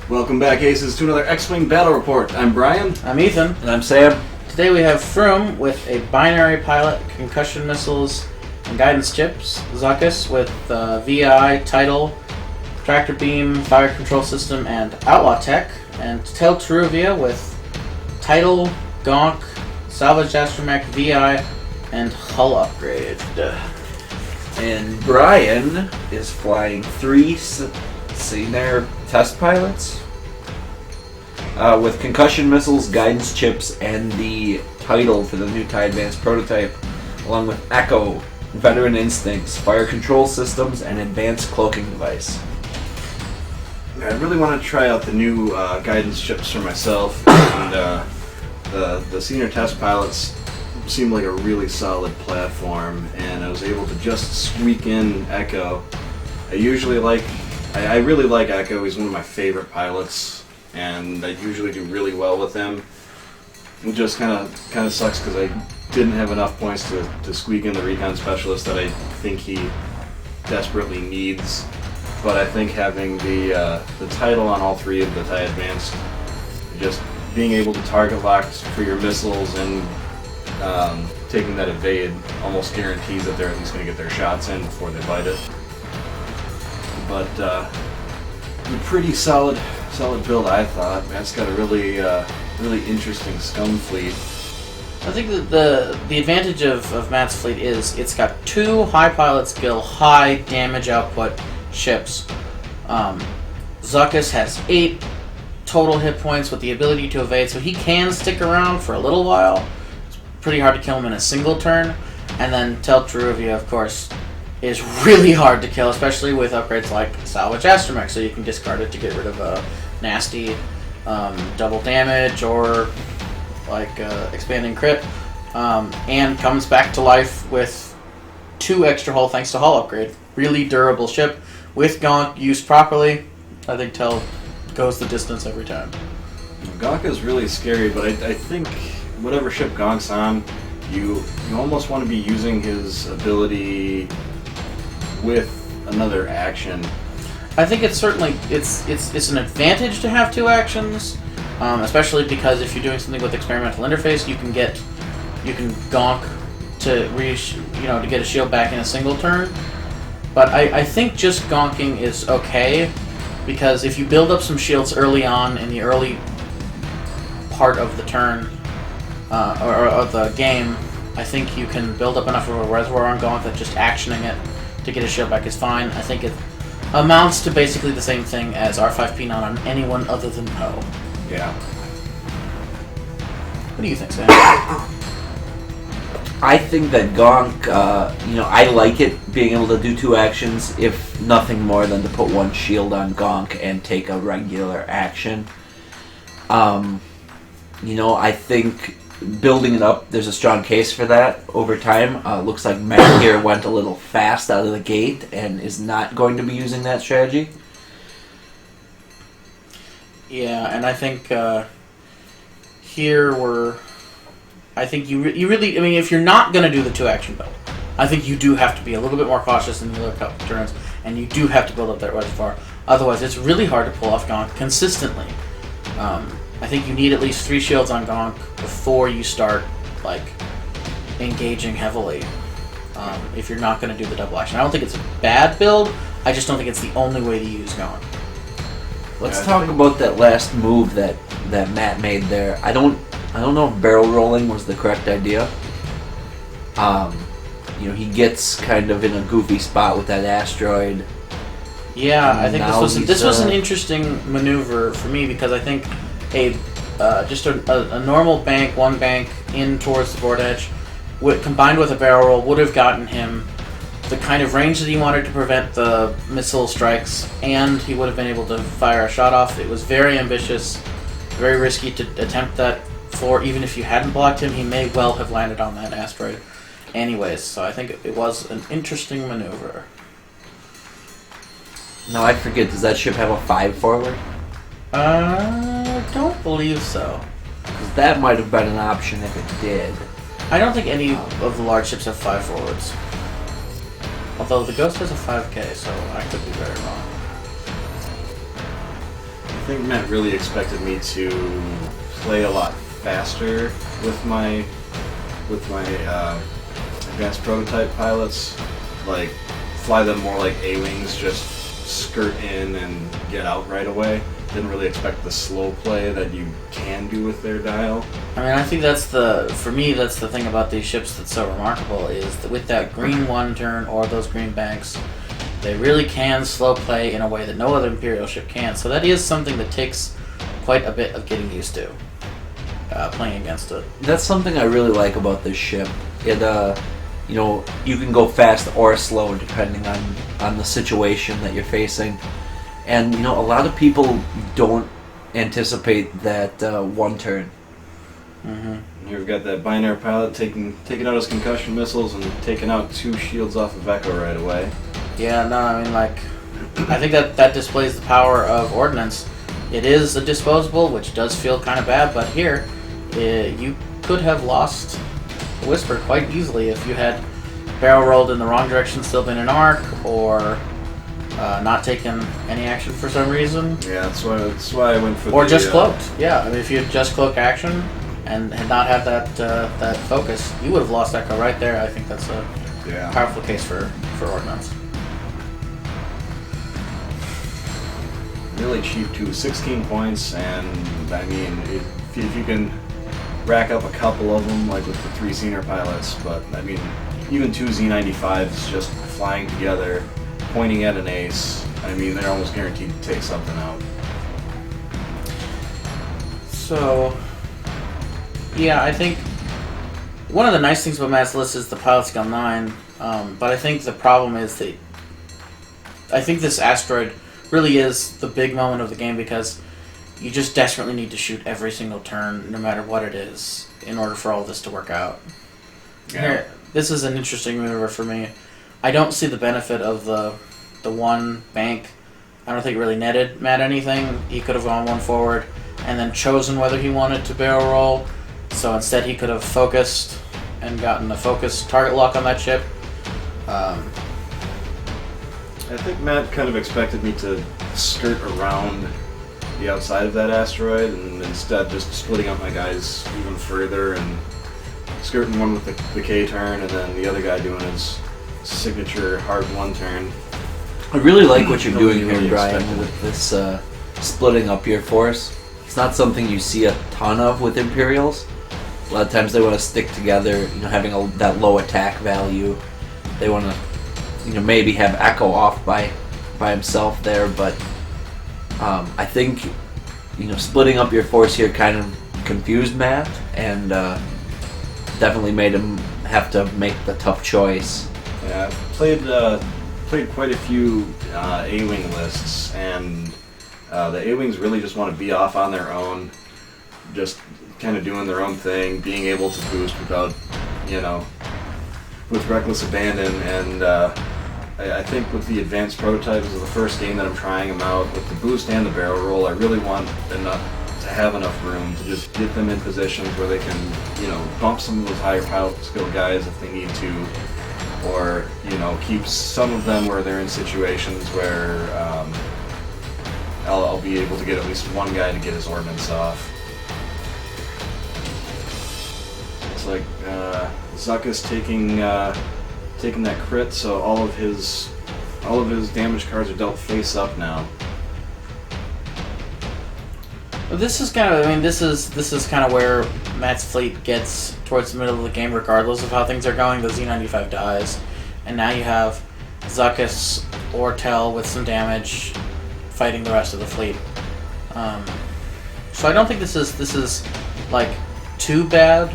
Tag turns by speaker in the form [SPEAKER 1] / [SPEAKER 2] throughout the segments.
[SPEAKER 1] Welcome back, Aces, to another X-Wing Battle Report. I'm Brian.
[SPEAKER 2] I'm Ethan.
[SPEAKER 3] And I'm Sam.
[SPEAKER 2] Today we have Froome with a Binayre pilot, concussion missiles, and guidance chips. Zuckuss with VI, title, tractor beam, fire control system, and outlaw tech. And Teruvia with title, Gonk, salvage Astromech, VI, and hull upgrade.
[SPEAKER 3] And Brian is flying 3 Seinar test pilots with concussion missiles, guidance chips, and the title for the new Tie Adv prototype, along with Echo, veteran instincts, fire control systems, and advanced cloaking device.
[SPEAKER 1] I really want to try out the new guidance chips for myself, and the senior test pilots seemed like a really solid platform, and I was able to just squeak in Echo. I really like Echo. He's one of my favorite pilots, and I usually do really well with him. It just kind of sucks because I didn't have enough points to squeak in the recon specialist that I think he desperately needs. But I think having the title on all 3 of the Tie Advanced, just being able to target lock for your missiles and taking that evade almost guarantees that they're at least going to get their shots in before they bite it. But a pretty solid build, I thought. Matt's got a really interesting scum fleet.
[SPEAKER 2] I think that the advantage of Matt's fleet is it's got 2 high pilot skill, high damage output ships. Zuckuss has 8 total hit points with the ability to evade, so he can stick around for a little while. It's pretty hard to kill him in a single turn. And then Teruvia, of course, is really hard to kill, especially with upgrades like salvage Astromech, so you can discard it to get rid of a nasty double damage or like expanding crit, and comes back to life with 2 extra hull thanks to hull upgrade. Really durable ship with Gonk used properly. I think Tel goes the distance every time.
[SPEAKER 1] Gonk is really scary, but I think whatever ship Gonk's on, you almost want to be using his ability with another action.
[SPEAKER 2] I think it's certainly it's an advantage to have 2 actions, especially because if you're doing something with experimental interface, you can Gonk to get a shield back in a single turn. But I think just gonking is okay, because if you build up some shields early on in the early part of the turn or of the game, I think you can build up enough of a reservoir on Gonk that just actioning it to get a shield back is fine. I think it amounts to basically the same thing as R5P not on anyone other than Poe.
[SPEAKER 1] Yeah.
[SPEAKER 2] What do you think, Sam?
[SPEAKER 3] I think that Gonk, I like it being able to do 2 actions, if nothing more than to put 1 shield on Gonk and take a regular action. I think building it up, there's a strong case for that over time. Looks like Matt here went a little fast out of the gate and is not going to be using that strategy.
[SPEAKER 2] Yeah, and I think I think you really, if you're not going to do the 2 action build, I think you do have to be a little bit more cautious in the other couple turns, and you do have to build up that reservoir. Otherwise, it's really hard to pull off Gonk consistently. I think you need at least 3 shields on Gonk before you start engaging heavily. If you're not going to do the double action, I don't think it's a bad build. I just don't think it's the only way to use Gonk.
[SPEAKER 3] Let's talk about that last move that Matt made there. I don't know if barrel rolling was the correct idea. He gets kind of in a goofy spot with that asteroid.
[SPEAKER 2] Yeah, I think this was an interesting maneuver for me, because I think just a normal bank, 1 bank in towards the board edge, combined with a barrel roll, would have gotten him the kind of range that he wanted to prevent the missile strikes, and he would have been able to fire a shot off. It was very ambitious, very risky to attempt that. Even if you hadn't blocked him, he may well have landed on that asteroid anyways, so I think it was an interesting maneuver.
[SPEAKER 3] No, I forget, does that ship have a 5 forward?
[SPEAKER 2] Don't believe so.
[SPEAKER 3] Because that might have been an option if it did.
[SPEAKER 2] I don't think any of the large ships have 5 forwards. Although the Ghost has a 5K, so I could be very wrong.
[SPEAKER 1] think Matt really expected me to play a lot faster with my advanced prototype pilots, like fly them more like A-wings, just skirt in and get out right away. Didn't really expect the slow play that you can do with their dial.
[SPEAKER 2] I mean, I think for me, that's the thing about these ships that's so remarkable, is that with that green 1 turn or those green banks, they really can slow play in a way that no other Imperial ship can. So that is something that takes quite a bit of getting used to, playing against it.
[SPEAKER 3] That's something I really like about this ship. It, you know, you can go fast or slow depending on the situation that you're facing. And, you know, a lot of people don't anticipate that 1 turn.
[SPEAKER 2] Mm-hmm.
[SPEAKER 1] Here we've got that Binayre pilot taking out his concussion missiles and taking out 2 shields off of Echo right away.
[SPEAKER 2] Yeah, no, I mean, like, I think that displays the power of Ordnance. It is a disposable, which does feel kind of bad, but here, you could have lost the Whisper quite easily if you had barrel rolled in the wrong direction, still been an arc, or not taken any action for some reason.
[SPEAKER 1] Yeah, that's why I went for
[SPEAKER 2] or just cloaked. Yeah, I mean, if you had just cloaked action and had not had that focus, you would have lost Echo right there. I think that's a powerful case for Ordnance.
[SPEAKER 1] Really cheap too, 16 points, and I mean, if you can rack up a couple of them, like with the 3 Seinar pilots, but I mean, even 2 Z95s just flying together, pointing at an ace, I mean, they're almost guaranteed to take something out.
[SPEAKER 2] So, yeah, I think one of the nice things about Matt's list is the pilot skill 9, but I think the problem is that I think this asteroid really is the big moment of the game, because you just desperately need to shoot every single turn, no matter what it is, in order for all this to work out.
[SPEAKER 1] Yeah.
[SPEAKER 2] Here, this is an interesting maneuver for me. I don't see the benefit of the 1 bank. I don't think it really netted Matt anything. He could have gone 1 forward and then chosen whether he wanted to barrel roll. So instead he could have focused and gotten a focus target lock on that ship.
[SPEAKER 1] I think Matt kind of expected me to skirt around the outside of that asteroid, and instead just splitting up my guys even further and skirting one with the K turn, and then the other guy doing his signature hard 1 turn.
[SPEAKER 3] I really like what you're doing
[SPEAKER 1] Really
[SPEAKER 3] here, Brian,
[SPEAKER 1] expected
[SPEAKER 3] with this splitting up your force. It's not something you see a ton of with Imperials. A lot of times they want to stick together, you know, having that low attack value. They want to, you know, maybe have Echo off by himself there, but I think, you know, splitting up your force here kind of confused Matt, and definitely made him have to make the tough choice.
[SPEAKER 1] Yeah, I've played quite a few A-Wing lists, and the A-Wings really just want to be off on their own, just kind of doing their own thing, being able to boost without, you know, with reckless abandon, and I think with the advanced prototypes, this is the first game that I'm trying them out. With the boost and the barrel roll, I really want to have enough room to just get them in positions where they can, you know, bump some of those higher pilot skill guys if they need to, or, you know, keep some of them where they're in situations where I'll be able to get at least 1 guy to get his ordnance off. It's like Zuckuss taking that crit, so all of his damage cards are dealt face up now.
[SPEAKER 2] This is kind of, I mean, this is kind of where Matt's fleet gets towards the middle of the game, regardless of how things are going. The Z95 dies, and now you have Zuckuss or Tell with some damage fighting the rest of the fleet. So I don't think this is like too bad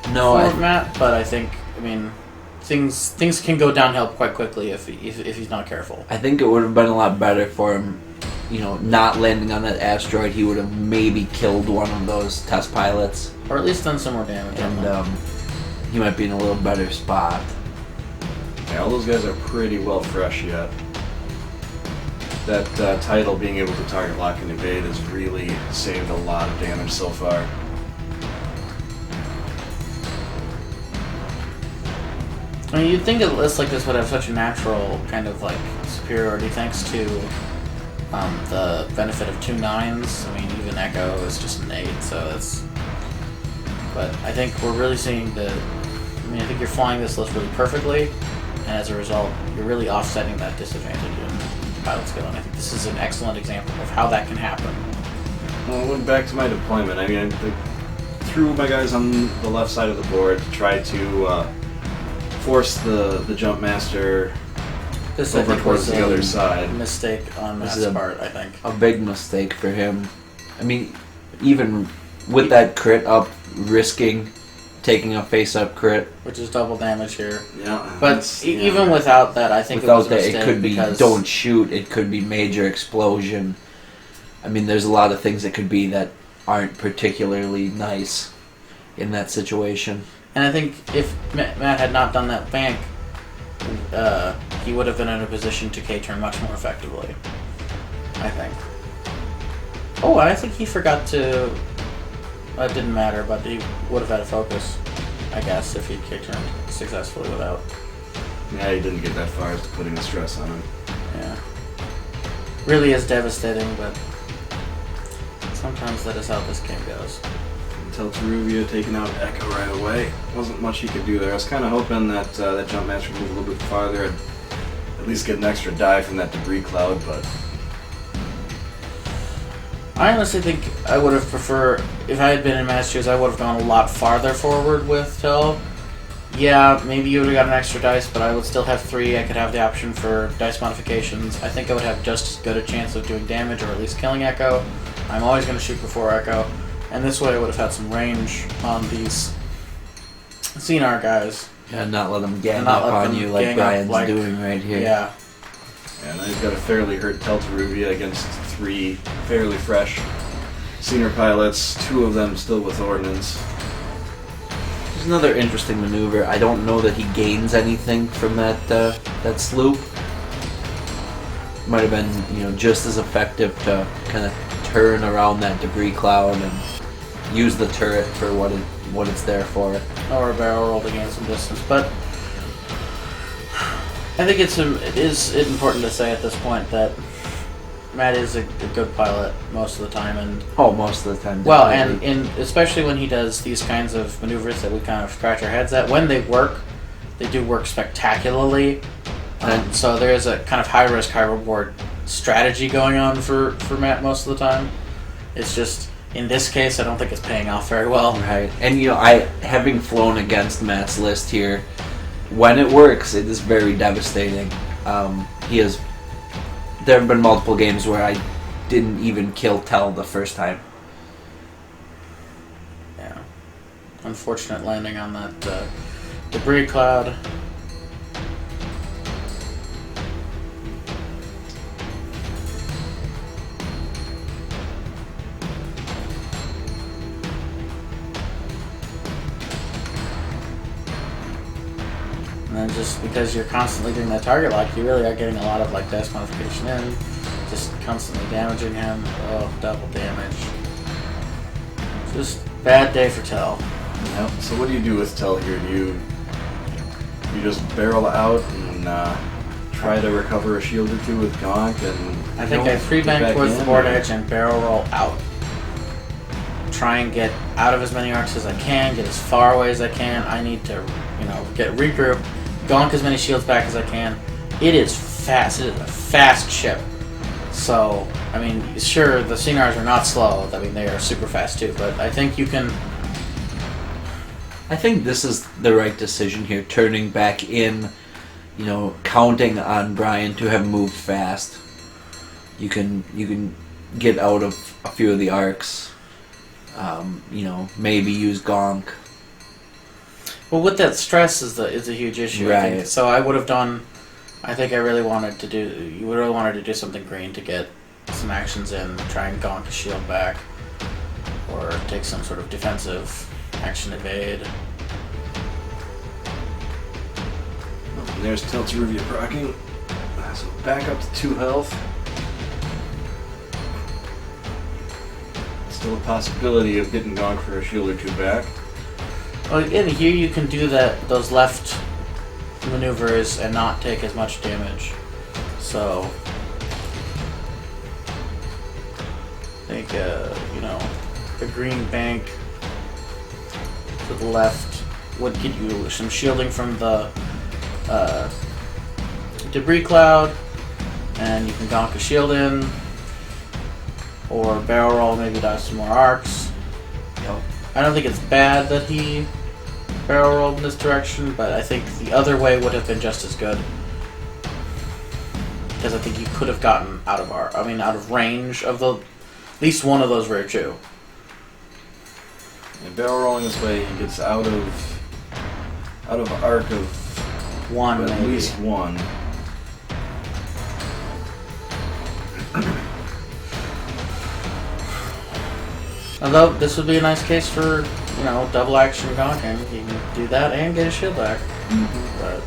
[SPEAKER 2] for Matt, but I think, I mean, things can go downhill quite quickly if he's not careful.
[SPEAKER 3] I think it would have been a lot better for him, you know, not landing on that asteroid. He would have maybe killed one of those test pilots,
[SPEAKER 2] or at least done some more damage.
[SPEAKER 3] And he might be in a little better spot.
[SPEAKER 1] Yeah, all those guys are pretty well fresh yet. That title, being able to target lock and evade, has really saved a lot of damage so far.
[SPEAKER 2] I mean, you'd think a list like this would have such a natural kind of like superiority thanks to the benefit of 2 9s. I mean, even Echo is just an 8, so that's. But I think we're really seeing the. I mean, I think you're flying this list really perfectly, and as a result, you're really offsetting that disadvantage in pilot skill. And I think this is an excellent example of how that can happen.
[SPEAKER 1] Well, I went back to my deployment. I mean, I threw my guys on the left side of the board to try to force the jump master
[SPEAKER 2] This I
[SPEAKER 1] over
[SPEAKER 2] think
[SPEAKER 1] towards
[SPEAKER 2] was
[SPEAKER 1] the
[SPEAKER 2] a
[SPEAKER 1] other side.
[SPEAKER 2] mistake on
[SPEAKER 3] This
[SPEAKER 2] Matt's
[SPEAKER 3] is a-
[SPEAKER 2] part. I think.
[SPEAKER 3] A big mistake for him. I mean, even with that crit up, risking taking a face-up crit.
[SPEAKER 2] Which is double damage here.
[SPEAKER 1] Yeah,
[SPEAKER 2] But
[SPEAKER 1] that's- yeah.
[SPEAKER 2] even without that, I think it
[SPEAKER 3] Without
[SPEAKER 2] was a
[SPEAKER 3] that,
[SPEAKER 2] mistake
[SPEAKER 3] it could be
[SPEAKER 2] because
[SPEAKER 3] don't shoot. It could be major explosion. I mean, there's a lot of things it could be that aren't particularly nice in that situation.
[SPEAKER 2] And I think if Matt had not done that bank, he would have been in a position to K-turn much more effectively. I think. Oh, I think he forgot to. It didn't matter, but he would have had a focus, I guess, if he'd K-turned successfully without.
[SPEAKER 1] Yeah, he didn't get that far as to putting a stress on him.
[SPEAKER 2] Yeah. Really is devastating, but sometimes that is how this game goes.
[SPEAKER 1] Until Teruvia taking out Echo right away. Wasn't much he could do there. I was kind of hoping that that jump master would move a little bit farther and at least get an extra die from that debris cloud, but
[SPEAKER 2] I honestly think I would have preferred, if I had been in Matt's shoes, I would have gone a lot farther forward with Till. Yeah, maybe you would have got an extra dice, but I would still have 3. I could have the option for dice modifications. I think I would have just as good a chance of doing damage or at least killing Echo. I'm always going to shoot before Echo. And this way I would have had some range on these Seinar guys.
[SPEAKER 3] And not let them gang
[SPEAKER 2] And not
[SPEAKER 3] up
[SPEAKER 2] let
[SPEAKER 3] on
[SPEAKER 2] them
[SPEAKER 3] you like
[SPEAKER 2] gang up,
[SPEAKER 3] Brian's
[SPEAKER 2] like-
[SPEAKER 3] doing right here.
[SPEAKER 2] Yeah.
[SPEAKER 1] and now he's got a fairly hurt Teruvia against 3 fairly fresh senior pilots, 2 of them still with ordnance.
[SPEAKER 3] There's another interesting maneuver. I don't know that he gains anything from that sloop. Might have been, just as effective to kind of turn around that debris cloud and use the turret for what it's there for.
[SPEAKER 2] Or a barrel roll to gain some distance. But I think it is important to say at this point that Matt is a good pilot most of the time, and
[SPEAKER 3] Most of the time.
[SPEAKER 2] well,
[SPEAKER 3] definitely.
[SPEAKER 2] and especially when he does these kinds of maneuvers that we kind of scratch our heads at. When they work, they do work spectacularly. So there is a kind of high risk, high reward strategy going on for Matt most of the time. It's just in this case, I don't think it's paying off very well.
[SPEAKER 3] Right, and having flown against Matt's list here, when it works, it is very devastating. There have been multiple games where I didn't even kill Tell the first time.
[SPEAKER 2] Yeah, unfortunate landing on that debris cloud. And then just because you're constantly doing that target lock, you really are getting a lot of dice modification in, just constantly damaging him. Oh, double damage. Just bad day for Tell.
[SPEAKER 1] Yep. So what do you do with Tell here? Do you just barrel out and try to recover a shield or 2 with Gonk and
[SPEAKER 2] I think I free bank towards the board edge and barrel roll out. Try and get out of as many arcs as I can, get as far away as I can. I need to, get regroup, gonk as many shields back as I can. It is fast. It is a fast ship. So, I mean, sure, the Seinars are not slow. I mean, they are super fast too, but I think you can...
[SPEAKER 3] I think this is the right decision here, turning back in, counting on Brian to have moved fast. You can get out of a few of the arcs. Maybe use Gonk.
[SPEAKER 2] Well, with that stress is a huge issue. I think.
[SPEAKER 3] Right.
[SPEAKER 2] So I would have done. I think I really wanted to do. You really wanted to do something green to get some actions in, try and gonk a shield back, or take some sort of defensive action evade.
[SPEAKER 1] And there's Teruvia proccing. So back up to 2 health. Still a possibility of getting Gonk for a shield or 2 back.
[SPEAKER 2] Well, again, here you can do those left maneuvers and not take as much damage. So think, you know, a green bank to the left would get you some shielding from the debris cloud, and you can gonk a shield in, or barrel roll, maybe dodge some more arcs.
[SPEAKER 3] Yep.
[SPEAKER 2] I don't think it's bad that he barrel rolled in this direction, but I think the other way would have been just as good. Because I think you could have gotten out of range of at least one of those rare two.
[SPEAKER 1] And barrel rolling this way, he gets out of arc of
[SPEAKER 2] One,
[SPEAKER 1] at
[SPEAKER 2] maybe.
[SPEAKER 1] least one.
[SPEAKER 2] Although this would be a nice case for, you know, double action gonking. You can do that and get a shield back. But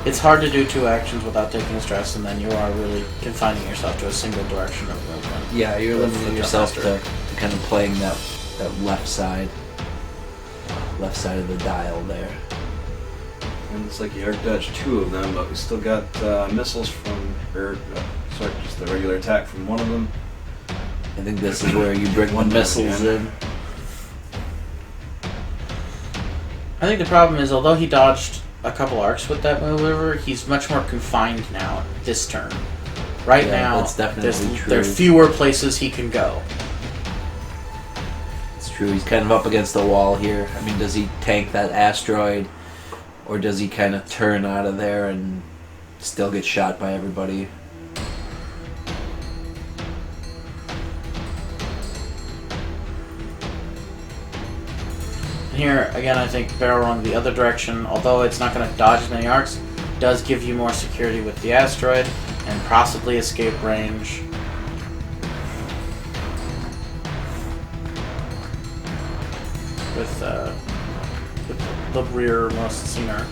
[SPEAKER 2] it's hard to do two actions without taking a stress, and then you are really confining yourself to a single direction of movement.
[SPEAKER 3] Yeah, you're
[SPEAKER 2] With
[SPEAKER 3] limiting
[SPEAKER 2] the
[SPEAKER 3] yourself
[SPEAKER 2] master.
[SPEAKER 3] to kind of playing that left side of the dial there.
[SPEAKER 1] And it's like you arc dodged two of them, but we still got missiles from, just the regular attack from one of them.
[SPEAKER 3] I think this is where you bring
[SPEAKER 1] One
[SPEAKER 3] missiles
[SPEAKER 1] damage,
[SPEAKER 3] in.
[SPEAKER 2] I think the problem is, although he dodged a couple arcs with that maneuver, he's much more confined now this turn. Right
[SPEAKER 3] Yeah,
[SPEAKER 2] now,
[SPEAKER 3] that's definitely true.
[SPEAKER 2] there are fewer places he can go.
[SPEAKER 3] It's true, he's kind of up against the wall here. I mean, does he tank that asteroid, or does he kind of turn out of there and still get shot by everybody?
[SPEAKER 2] Here, again, I think barrel rolling the other direction, although it's not going to dodge as many arcs, does give you more security with the asteroid and possibly escape range. With the rearmost Seinar.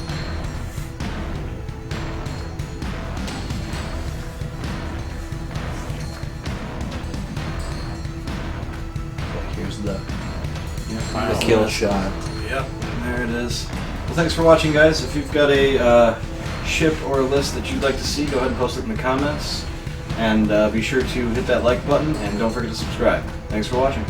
[SPEAKER 3] Here's the
[SPEAKER 2] Final
[SPEAKER 3] kill
[SPEAKER 2] list.
[SPEAKER 3] shot.
[SPEAKER 1] Yep, there it is. Well, thanks for watching, guys. If you've got a ship or a list that you'd like to see, go ahead and post it in the comments. And be sure to hit that like button, and don't forget to subscribe. Thanks for watching.